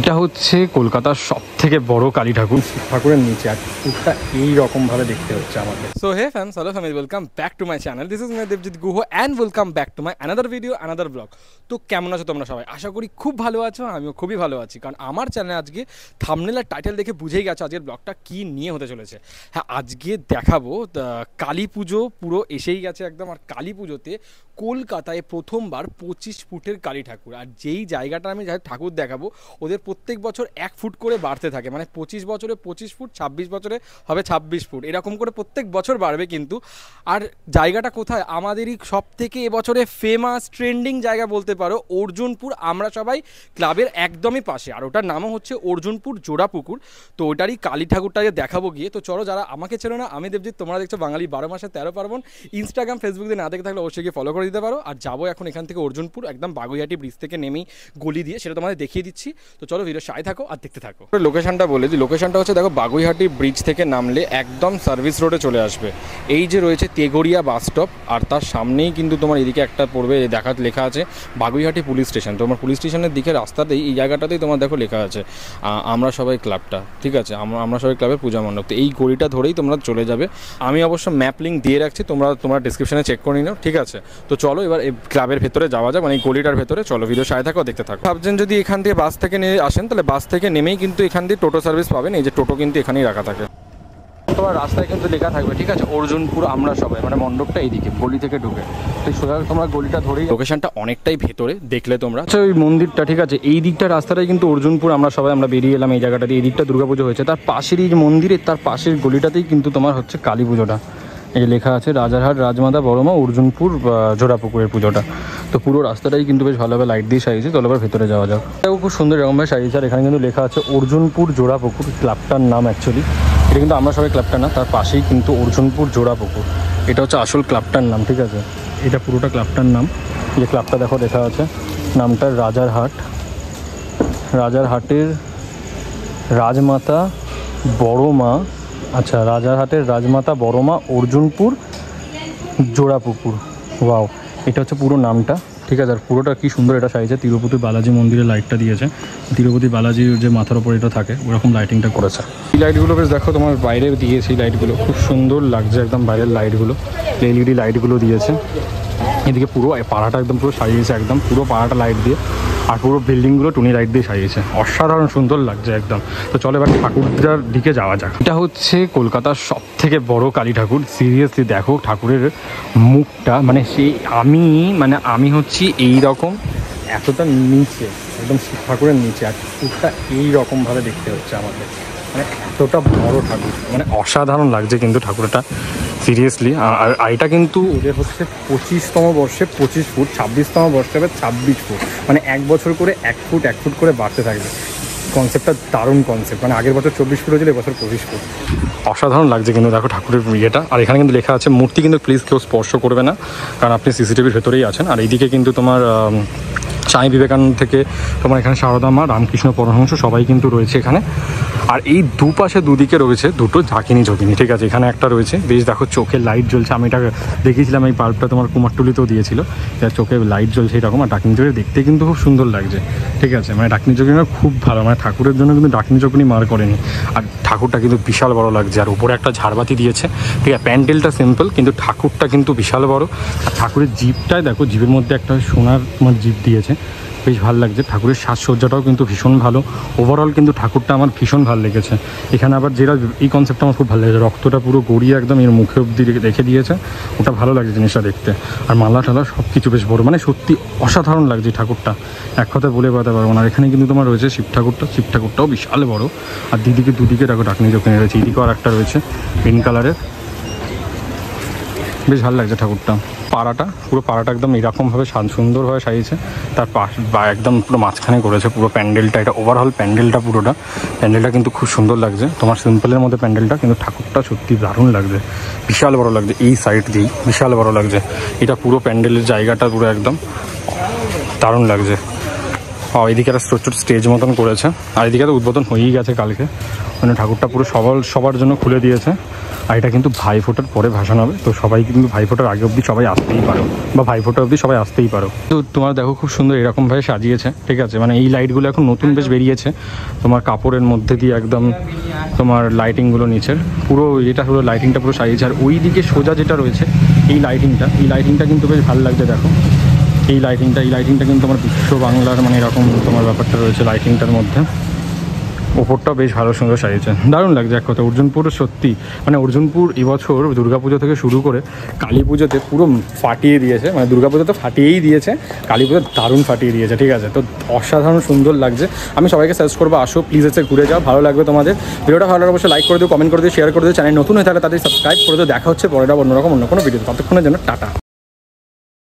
এটা হচ্ছে কলকাতার সবথেকে বড় কালী ঠাকুর, ঠাকুরের নিচে আর ঠাকুরটা এই রকম ভাবে দেখতে হচ্ছে আমাদের। So hey fans, hello family, welcome back to my channel. This is me Devjit Guho and welcome back to my another video, another vlog. তো কেমন আছো তোমরা সবাই? আশা করি খুব ভালো আছো, আমিও খুবই ভালো আছি, কারণ আমার চ্যানেলে আজকে থাম্বনেল আর টাইটেল দেখে বুঝেই গেছো আজকের ব্লগটা কী নিয়ে হতে চলেছে। হ্যাঁ, আজকে দেখাবো কালী পুজো পুরো এসেই গেছে একদম, আর কালী পুজোতে কলকাতায় প্রথমবার 25 ফুটের কালী ঠাকুর। আর যেই জায়গাটা আমি ঠাকুর দেখাবো ওদের প্রত্যেক বছর 1 ফুট করে বাড়তে থাকে, মানে 25 বছরে 25 ফুট, 26 বছরে হবে 26 ফুট, এরকম করে প্রত্যেক বছর বাড়বে কিন্তু। আর জায়গাটা কোথায়? আমাদেরই সব থেকে এবছরে ফেমাস ট্রেন্ডিং জায়গা বলতে পারো, অর্জুনপুর আমরা সবাই ক্লাবের একদমই পাশে, আর ওটার নামও হচ্ছে অর্জুনপুর জোড়াপুকুর। তো ওটারই কালী ঠাকুরটাকে দেখাবো গিয়ে। তো চলো, যারা আমাকে চেনো না, আমি দেবজিৎ, তোমরা দেখছো বাঙালি 12 মাসে 13 পার্বণ। ইনস্টাগ্রাম ফেসবুক দিয়ে না দেখে থাকলে অবশ্যই গিয়ে ফলো করে দিতে পারো। আর যাবো এখন এখান থেকে অর্জুনপুর, একদম বাগুইহাটি ব্রিজ থেকে নেমেই গলি দিয়ে, সেটা তোমাদের দেখিয়ে দিচ্ছি। তো চলো ভিডিও সাথে থাকো আর দেখতে থাকো। লোকেশনটা বলে দিই, লোকেশনটা হচ্ছে দেখো, বাগুইহাটি ব্রিজ থেকে নামলে একদম সার্ভিস রোডে চলে আসবে। এই যে রয়েছে তেগড়িয়া বাস স্টপ, আর তার সামনেই কিন্তু তোমার এদিকে একটা পড়বে, লেখা আছে বাগুইহাটি পুলিশ স্টেশন। তোমার পুলিশ স্টেশনের দিকে রাস্তাতেই এই জায়গাটাতেই তোমার দেখো লেখা আছে আমরা সবাই ক্লাবটা, ঠিক আছে, আমরা সবাই ক্লাবের পূজা মণ্ডপ। তো এই গলিটা ধরেই তোমরা চলে যাবে। আমি অবশ্য ম্যাপ লিঙ্ক দিয়ে রাখছি, তোমরা ডিসক্রিপশনে চেক করে নিও, ঠিক আছে। তো চলো এবার এই ক্লাবের ভেতরে যাওয়া যাক, মানে এই গলিটার ভেতরে। চলো ভিডিও সাথে থাকো, দেখতে থাকো। ভাবছেন যদি এখান থেকে বাস থেকে আসেন, তাহলে বাস থেকে নেমেই কিন্তু এখান দিয়ে টোটো সার্ভিস পাবেন। এই যে টোটো কিন্তু এখানেই রাখা থাকে। তোমার রাস্তায় কিন্তু লেখা থাকবে, ঠিক আছে, অর্জুনপুর আমরা সবাই, মানে মণ্ডপটা এইদিকে গলি থেকে ঢুকে। তো সোজা তোমরা গলিটা ধরেই, লোকেশনটা অনেকটাই ভেতরে দেখলে তোমরা। আচ্ছা, ওই মন্দিরটা, ঠিক আছে, এই দিকটা রাস্তাটাই কিন্তু অর্জুনপুর আমরা সবাই, আমরা বেরিয়ে এলাম এই জায়গাটাতে। এই দিকটা দুর্গাপুজো হয়েছে, তার পাশের এই মন্দিরের তার পাশের গলিটাতেই কিন্তু তোমার হচ্ছে কালী পুজোটা। এই যে লেখা আছে রাজারহাট রাজমাতা বড়মা অর্জুনপুর জোড়াপুকুরের পুজোটা। তো পুরো রাস্তাটাই কিন্তু বেশ ভালোভাবে লাইট দিয়ে সাজিয়েছে। চলো এবার ভেতরে যাওয়া যাক। এটাও খুব সুন্দর এরকমভাবে সাজিয়েছে। আর এখানে কিন্তু লেখা আছে অর্জুনপুর জোড়াপুকুর, ক্লাবটার নাম অ্যাকচুয়ালি। এটা কিন্তু আমরা সবাই ক্লাবটা না, তার পাশেই কিন্তু অর্জুনপুর জোড়াপুকুর, এটা হচ্ছে আসল ক্লাবটার নাম, ঠিক আছে। এটা পুরোটা ক্লাবটার নাম। এই যে ক্লাবটা দেখো লেখা আছে নামটা রাজারহাটের রাজমাতা বড়মা, আচ্ছা, রাজারহাটের রাজমাতা বড়মা অর্জুনপুর জোড়াপুকুর। ওয়াও, এটা হচ্ছে পুরো নামটা, ঠিক আছে। আর পুরোটা কি সুন্দর এটা সাজিয়েছে। তিরুপতি বালাজি মন্দিরের লাইটটা দিয়েছে, তিরুপতি বালাজির যে মাথার ওপর এটা থাকে ওরকম লাইটিংটা করেছে। এই লাইটগুলো বেশ দেখো তোমার বাইরে দিয়েছে, এই লাইটগুলো খুব সুন্দর লাগছে একদম, বাইরের লাইটগুলো এলইডি লাইটগুলো দিয়েছে। এদিকে পুরো পাড়াটা একদম পুরো সাজিয়েছে, একদম পুরো পাড়াটা লাইট দিয়ে, আর পুরো বিল্ডিংগুলো টুনি লাইট দিয়ে সাজিয়েছে, অসাধারণ সুন্দর লাগছে একদম। তো চলো এবার ঠাকুরটার দিকে যাওয়া যাক। এটা হচ্ছে কলকাতার সবথেকে বড় কালী ঠাকুর। সিরিয়াসলি দেখো ঠাকুরের মুখটা, মানে সেই আমি হচ্ছি এই রকম এতটা নিচে, একদম ঠাকুরের নিচে, আর ঠাকুরটা এই রকমভাবে দেখতে হচ্ছে আমাদের, মানে এতটা বড় ঠাকুর, মানে অসাধারণ লাগছে কিন্তু ঠাকুরটা সিরিয়াসলি। আর এটা কিন্তু ওদের হচ্ছে 25তম বর্ষে 25 ফুট, 26তম বর্ষে হবে 26 ফুট, মানে 1 বছর করে 1 ফুট করে বাড়তে থাকবে। কনসেপ্টটা দারুণ কনসেপ্ট, মানে আগের বছর 24 ফুট হয়েছিল, এবছর 25 ফুট। অসাধারণ লাগছে কিন্তু দেখো ঠাকুরের ইয়েটা। আর এখানে কিন্তু লেখা আছে মূর্তি কিন্তু প্লিজ কেউ স্পর্শ করবে না, কারণ আপনি সিসিটিভির ভেতরেই আছেন। আর এইদিকে কিন্তু তোমার স্বামী বিবেকানন্দ থেকে তোমার এখানে সারদা মা, রামকৃষ্ণ পরমহংস সবাই কিন্তু রয়েছে এখানে। আর এই দুপাশে দুদিকে রয়েছে দুটো ঝাঁকিনি, ঠিক আছে। এখানে একটা রয়েছে, বেশ দেখো চোখে লাইট জ্বলছে। আমি এটা দেখিয়েছিলাম, এই বাল্বটা তোমার কুমারটুলিতেও দিয়েছিল, চোখে লাইট জ্বলছে এরকম। আর ডাকিনি চোখে দেখতে কিন্তু খুব সুন্দর লাগছে, ঠিক আছে। মানে ডাকিনি চোখনিটা খুব ভালো, মানে ঠাকুরের জন্য কিন্তু ডাকিনি চোখনি মার করেনি। আর ঠাকুরটা কিন্তু বিশাল বড় লাগছে, আর উপরে একটা ঝাড়বাতি দিয়েছে, ঠিক আছে। প্যান্ডেলটা সিম্পল, কিন্তু ঠাকুরটা কিন্তু বিশাল বড়। আর ঠাকুরের জিপটায় দেখো, জিপের মধ্যে একটা সোনার জিপ দিয়েছে, বেশ ভালো লাগছে। ঠাকুরের সাজসজ্জাটাও কিন্তু ভীষণ ভালো। ওভারঅল কিন্তু ঠাকুরটা আমার ভীষণ ভালো লেগেছে। এখানে আবার যেটা এই কনসেপ্টটা আমার খুব ভালো লেগেছে, রক্তটা পুরো গড়িয়ে একদম এর মুখে অব্দি রেখে দিয়েছে, ওটা ভালো লাগছে জিনিসটা দেখতে। আর মালা টালা সব কিছু বেশ বড়, মানে সত্যি অসাধারণ লাগছে ঠাকুরটা, এক কথায় বলে বোঝাতে পারবো না। আর এখানে কিন্তু তোমার রয়েছে শিব ঠাকুরটাও বিশাল বড়। আর দুদিকে দেখো ডাকনি চোখনি রয়েছে, এদিকেও আর একটা রয়েছে পিঙ্ক কালারের, বেশ ভালো লাগছে ঠাকুরটা। পুরো পাড়াটা একদম এরকমভাবে সুন্দরভাবে সাজিয়েছে। তার পাশ বা একদম পুরো মাঝখানে করেছে পুরো প্যান্ডেলটা। এটা ওভারঅল প্যান্ডেলটা প্যান্ডেলটা কিন্তু খুব সুন্দর লাগছে। তোমার সিম্পলের মধ্যে প্যান্ডেলটা, কিন্তু ঠাকুরটা সত্যি দারুণ লাগছে, বিশাল বড় লাগছে। এই সাইড দিয়েই বিশাল বড় লাগছে। এটা পুরো প্যান্ডেলের জায়গাটা পুরো একদম দারুণ লাগছে। এদিকে একটা ছোট ছোট স্টেজ মতন করেছে, আর এদিকে তো উদ্বোধন হয়েই গেছে কালকে। মানে ঠাকুরটা পুরো সবার জন্য খুলে দিয়েছে। আর এটা কিন্তু ভাইফোঁটার পরে ভাসান হবে, তো সবাই কিন্তু ভাইফোঁটার আগে অবধি সবাই আসতেই পারো, বা ভাইফোঁটা অবধি সবাই আসতেই পারো। তো তোমার দেখো খুব সুন্দর এরকমভাবে সাজিয়েছে, ঠিক আছে। মানে এই লাইটগুলো এখন নতুন বেশ বেরিয়েছে, তোমার কাপড়ের মধ্যে দিয়ে একদম তোমার লাইটিংগুলো নিচের পুরো এটা পুরো লাইটিংটা পুরো সাজিয়েছে। আর ওই দিকে সোজা যেটা রয়েছে এই লাইটিংটা কিন্তু বেশ ভালো লাগছে। দেখো এই লাইটিংটা কিন্তু আমার বিশ্ব বাংলার মানে এরকম তোমার ব্যাপারটা রয়েছে লাইটিংটার মধ্যে। ওপরটাও বেশ ভালো সুন্দর সাজিয়েছে, দারুণ লাগছে এক কথা। অর্জুনপুর সত্যি মানে অর্জুনপুর এবছর দুর্গাপুজো থেকে শুরু করে কালী পুজোতে পুরো ফাটিয়ে দিয়েছে। মানে দুর্গাপুজোতে ফাটিয়েই দিয়েছে, কালী পুজো দারুণ ফাটিয়ে দিয়েছে, ঠিক আছে। তো অসাধারণ সুন্দর লাগছে। আমি সবাইকে সাজেস্ট করবো আসো প্লিজ, এসে ঘুরে যাও, ভালো লাগবে তোমাদের। ভিডিওটা ভালো লাগলে অবশ্যই লাইক করে দিও, কমেন্ট করে দিও, শেয়ার করে দিও। চ্যানেল নতুন হয়ে থাকলে তাদের সাবস্ক্রাইব করে দিও। দেখা হচ্ছে পরের অন্যরকম অন্য কোনো ভিডিও, ততক্ষণের জন্য টাটা।